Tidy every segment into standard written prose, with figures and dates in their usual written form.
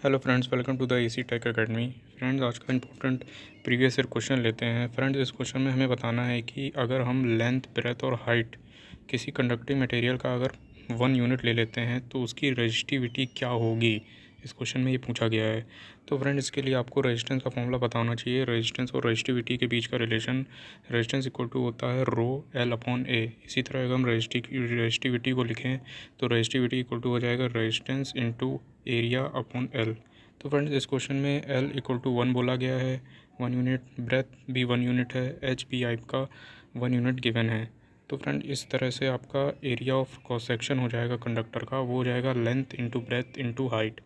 Hello friends, welcome to the AC tech academy. Friends, आज का important previous year question लेते हैं। Friends, इस क्वेश्चन में हमें बताना है कि अगर हम लेंथ, ब्रेथ और हाइट किसी कंडक्टिंग मटेरियल का अगर 1 यूनिट ले लेते हैं तो उसकी रेजिस्टिविटी क्या होगी। इस क्वेश्चन में ये पूछा गया है। तो फ्रेंड्स, इसके लिए आपको रेजिस्टेंस का फॉर्मूला पता होना चाहिए। रेजिस्टेंस और रेजिस्टिविटी के बीच का रिलेशन, रेजिस्टेंस इक्वल टू होता है रो एल अपॉन ए। इसी तरह अगर हम रेजिस्टिविटी को लिखें तो रेजिस्टिविटी इक्वल टू हो जाएगा resistance into area upon L. तो फ्रेंड्स, इस क्वेश्चन में एल इक्वल टू 1 बोला गया है, 1 यूनिट, ब्रेथ भी 1 यूनिट है, एच पी आई का 1 यूनिट गिवन है। तो फ्रेंड, इस तरह से आपका एरिया ऑफ क्रॉस सेक्शन हो जाएगा कंडक्टर का, वो हो जाएगा length into breadth into height.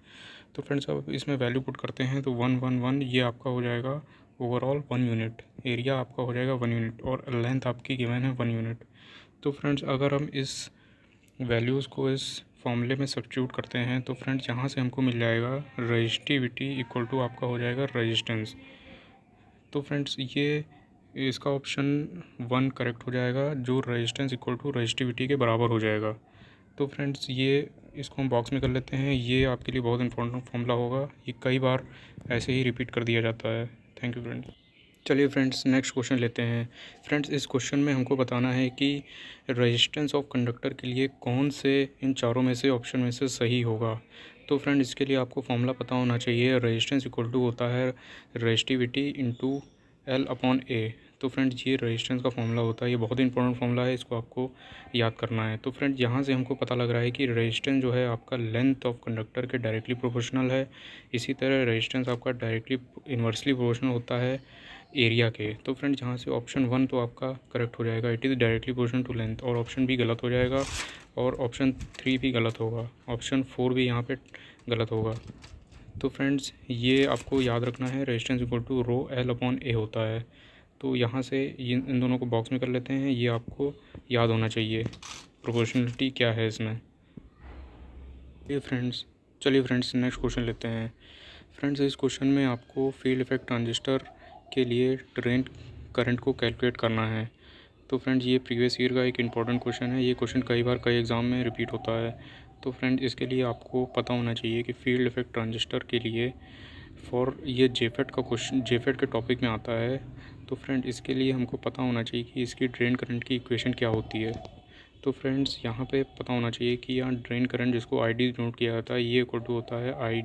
तो फ्रेंड्स, अब इसमें वैल्यू पुट करते हैं तो 111 ये आपका हो जाएगा ओवरऑल 1 यूनिट, एरिया आपका हो जाएगा 1 यूनिट और लेंथ आपकी गिवन है 1 यूनिट। तो फ्रेंड्स, अगर हम इस वैल्यूज़ को इस फॉर्मूले में सब्स्टिट्यूट करते हैं तो फ्रेंड्स यहाँ से हमको मिल जाएगा रेजिस्टिविटी इक्वल टू आपका हो जाएगा रेजिस्टेंस। तो फ्रेंड्स, ये इसका ऑप्शन 1 करेक्ट हो जाएगा, जो रेजिस्टेंस इक्वल टू रेजिस्टिविटी के बराबर हो जाएगा। तो फ्रेंड्स, ये इसको हम बॉक्स में कर लेते हैं। ये आपके लिए बहुत इंपॉर्टेंट फॉर्मूला होगा, ये कई बार ऐसे ही रिपीट कर दिया जाता है। Thank you friends. चलिए फ्रेंड्स, नेक्स्ट क्वेश्चन लेते हैं। फ्रेंड्स, इस क्वेश्चन में हमको बताना है कि रेजिस्टेंस ऑफ कंडक्टर के लिए कौन से इन चारों में से ऑप्शन में से सही होगा। तो फ्रेंड, इसके लिए आपको फॉर्मूला पता होना चाहिए। रेजिस्टेंस इक्वल टू होता है रेजिस्टिविटी इंटू एल अपॉन ए। तो फ्रेंड्स, ये रेजिस्टेंस का फॉर्मूला होता है, ये बहुत इंपॉर्टेंट फॉर्मूला है, इसको आपको याद करना है। तो फ्रेंड्स, यहाँ से हमको पता लग रहा है कि रेजिस्टेंस जो है आपका लेंथ ऑफ कंडक्टर के डायरेक्टली प्रोपोर्शनल है। इसी तरह रेजिस्टेंस आपका डायरेक्टली इन्वर्सली प्रोपोर्शनल होता है एरिया के। तो फ्रेंड्स, यहाँ से ऑप्शन 1 तो आपका करेक्ट हो जाएगा, it is directly proportional to length, और ऑप्शन भी गलत हो जाएगा और ऑप्शन 3 भी गलत होगा, ऑप्शन 4 भी यहाँ पे गलत होगा। तो फ्रेंड्स, ये आपको याद रखना है, resistance equal to rho L upon A होता है। तो यहाँ से इन दोनों को बॉक्स में कर लेते हैं, ये आपको याद होना चाहिए प्रोपोर्शनलिटी क्या है इसमें। चलिए फ्रेंड्स, नेक्स्ट क्वेश्चन लेते हैं। फ्रेंड्स, इस क्वेश्चन में आपको फील्ड इफेक्ट ट्रांजिस्टर के लिए ड्रेन करंट को कैलकुलेट करना है। तो फ्रेंड्स, ये प्रीवियस ईयर का एक इम्पॉर्टेंट क्वेश्चन है, ये क्वेश्चन कई बार कई एग्ज़ाम में रिपीट होता है। तो फ्रेंड्स, इसके लिए आपको पता होना चाहिए कि फील्ड इफेक्ट ट्रांजिस्टर के लिए ये जेफेट का क्वेश्चन, जेफेट के टॉपिक में आता है। तो फ्रेंड, इसके लिए हमको पता होना चाहिए कि इसकी ड्रेन करंट की इक्वेशन क्या होती है। तो फ्रेंड्स, यहाँ पे पता होना चाहिए कि यहाँ ड्रेन करंट, जिसको आई डी नोट किया जाता है, ये इक्वल टू होता है I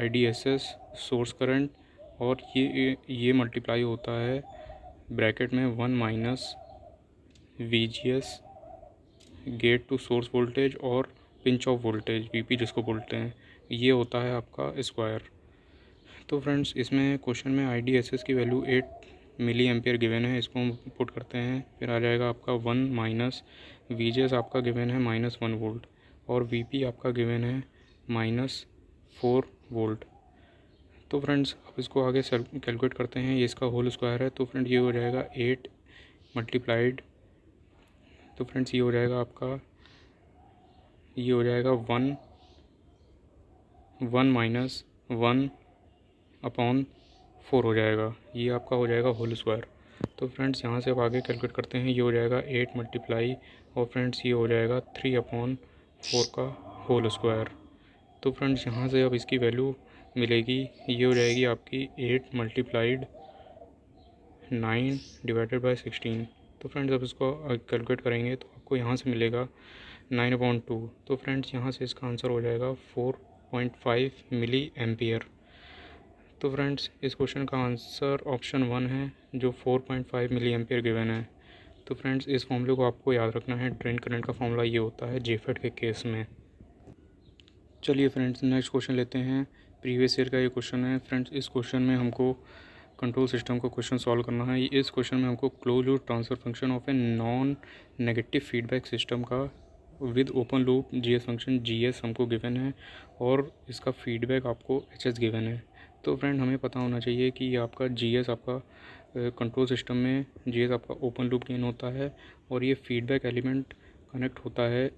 D S S source current, और ये मल्टीप्लाई होता है ब्रैकेट में 1 minus V G S gate to source voltage और pinch off voltage V P जिसको बोलते हैं, ये होता है आपका स्क्वायर। तो फ्रेंड्स, इसमें क्वेश्चन में आई डी एस एस की वैल्यू 8 मिली एम्पियर गिवन है, इसको हम पुट करते हैं, फिर आ जाएगा आपका 1 माइनस वी जी एस आपका गिवन है -1 वोल्ट, और वी पी आपका गिवन है -4 वोल्ट। तो फ्रेंड्स, अब इसको आगे कैलकुलेट करते हैं, ये इसका होल स्क्वायर है। तो फ्रेंड, ये हो जाएगा 8 मल्टीप्लाइड, तो फ्रेंड्स ये हो जाएगा आपका, ये हो जाएगा 1 माइनस 1 अपॉन 4 हो जाएगा, ये आपका हो जाएगा होल स्क्वायर। तो फ्रेंड्स, यहाँ से अब आगे कैलकुलेट करते हैं, ये हो जाएगा 8 मल्टीप्लाई, और फ्रेंड्स ये हो जाएगा 3/4 का होल स्क्वायर। तो फ्रेंड्स, यहाँ से अब इसकी वैल्यू मिलेगी, ये हो जाएगी आपकी 8 मल्टीप्लाइड 9 डिवाइडेड बाई 16। तो फ्रेंड्स, अब इसको कैलकुलेट करेंगे तो आपको यहाँ से मिलेगा 9/2। तो फ्रेंड्स, यहाँ से इसका आंसर हो जाएगा 4.5 मिली एम्पियर। तो फ्रेंड्स, इस क्वेश्चन का आंसर ऑप्शन 1 है, जो 4.5 मिली एम्पियर गिवन है। तो फ्रेंड्स, इस फॉर्मूले को आपको याद रखना है, ड्रेन करंट का फॉर्मूला ये होता है जेफेट के केस में। चलिए फ्रेंड्स, नेक्स्ट क्वेश्चन लेते हैं। प्रीवियस ईयर का ये क्वेश्चन है। फ्रेंड्स, इस क्वेश्चन में हमको कंट्रोल सिस्टम का क्वेश्चन सॉल्व करना है। इस क्वेश्चन में हमको close loop transfer function of a non negative feedback system का with open loop G S function G S हमको गिवन है, और इसका फीडबैक आपको एच एस गिवन है। तो फ्रेंड, हमें पता होना चाहिए कि आपका जी एस आपका कंट्रोल सिस्टम में जी एस आपका ओपन लूप गेन होता है, और ये फीडबैक एलिमेंट कनेक्ट होता है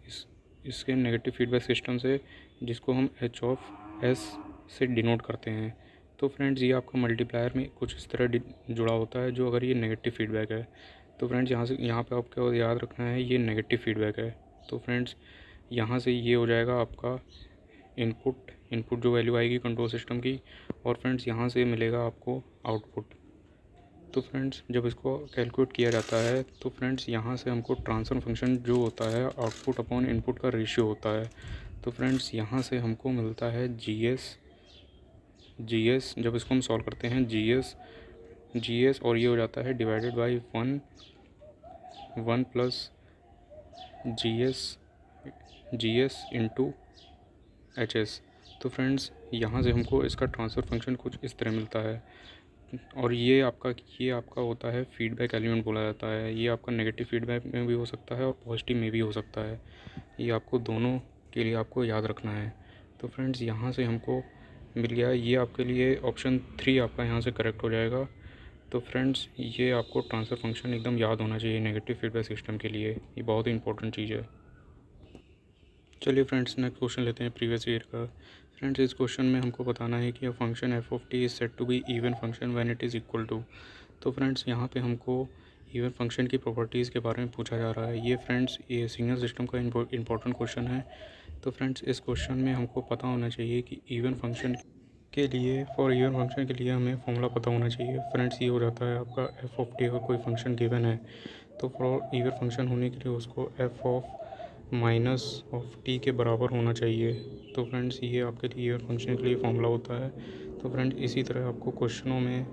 इसके नेगेटिव फीडबैक सिस्टम से, जिसको हम एच ऑफ एस से डिनोट करते हैं। तो फ्रेंड्स, ये आपका मल्टीप्लायर में कुछ इस तरह जुड़ा होता है, जो अगर ये नेगेटिव फीडबैक है। तो फ्रेंड्स, यहाँ पे आपको याद रखना है, ये नेगेटिव फीडबैक है। तो फ्रेंड्स, यहाँ से ये हो जाएगा आपका इनपुट इनपुट जो वैल्यू आएगी कंट्रोल सिस्टम की, और फ्रेंड्स यहाँ से मिलेगा आपको आउटपुट। तो फ्रेंड्स जब इसको कैलकुलेट किया जाता है तो फ्रेंड्स यहाँ से हमको ट्रांसफर फंक्शन जो होता है आउटपुट अपॉन इनपुट का रेशियो होता है। तो फ्रेंड्स यहाँ से हमको मिलता है जीएस जब इसको हम सॉल्व करते हैं जीएस और ये हो जाता है divided by 1 plus GS into HS। तो फ्रेंड्स यहाँ से हमको इसका ट्रांसफ़र फंक्शन कुछ इस तरह मिलता है, और ये आपका होता है फीडबैक एलिमेंट बोला जाता है। ये आपका नेगेटिव फीडबैक में भी हो सकता है और पॉजिटिव में भी हो सकता है। ये आपको दोनों के लिए आपको याद रखना है। तो फ्रेंड्स यहाँ से हमको मिल गया, ये आपके लिए ऑप्शन 3 आपका यहाँ से करेक्ट हो जाएगा। तो फ्रेंड्स ये आपको ट्रांसफ़र फंक्शन एकदम याद होना चाहिए नेगेटिव फीडबैक सिस्टम के लिए, ये बहुत ही इंपॉर्टेंट चीज़ है। चलिए फ्रेंड्स नेक्स्ट क्वेश्चन लेते हैं प्रीवियस ईयर का। फ्रेंड्स इस क्वेश्चन में हमको बताना है कि a function F of T is said to be even function when it is equal to. तो फ्रेंड्स यहाँ पे हमको इवन फंक्शन की प्रॉपर्टीज़ के बारे में पूछा जा रहा है। ये फ्रेंड्स ये सिग्नल सिस्टम का इंपॉर्टेंट क्वेश्चन है। तो फ्रेंड्स इस क्वेश्चन में हमको पता होना चाहिए कि इवन फंक्शन के लिए हमें फॉर्मूला पता होना चाहिए। फ्रेंड्स ये हो जाता है आपका एफ ऑफ टी, अगर कोई फंक्शन गिवन है तो फॉर इवन फंक्शन होने के लिए उसको F of minus of T के बराबर होना चाहिए। तो फ्रेंड्स ये आपके लिए इवन फंक्शन के लिए फॉर्मूला होता है। तो फ्रेंड्स इसी तरह आपको क्वेश्चनों में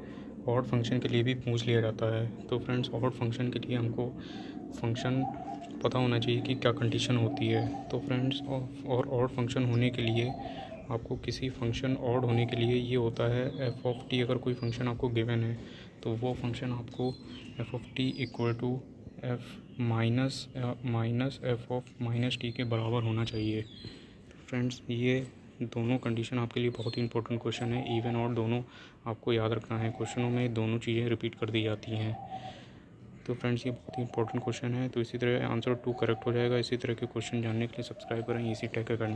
ऑड फंक्शन के लिए भी पूछ लिया जाता है। तो फ्रेंड्स ऑड फंक्शन के लिए हमको फंक्शन पता होना चाहिए कि क्या कंडीशन होती है। तो फ्रेंड्स और ऑड फंक्शन होने के लिए आपको किसी फंक्शन ऑड होने के लिए ये होता है एफ ऑफ टी। अगर कोई फंक्शन आपको गिवन है तो वो फंक्शन आपको F of T equal to F minus F of minus T के बराबर होना चाहिए। तो फ्रेंड्स ये दोनों कंडीशन आपके लिए बहुत ही इंपॉर्टेंट क्वेश्चन है। इवन और दोनों आपको याद रखना है, क्वेश्चनों में दोनों चीज़ें रिपीट कर दी जाती हैं। तो फ्रेंड्स ये बहुत ही इंपॉर्टेंट क्वेश्चन है। तो इसी तरह आंसर 2 करेक्ट हो जाएगा। इसी तरह के क्वेश्चन जानने के लिए सब्सक्राइब करें इजी टेक अकेडमी।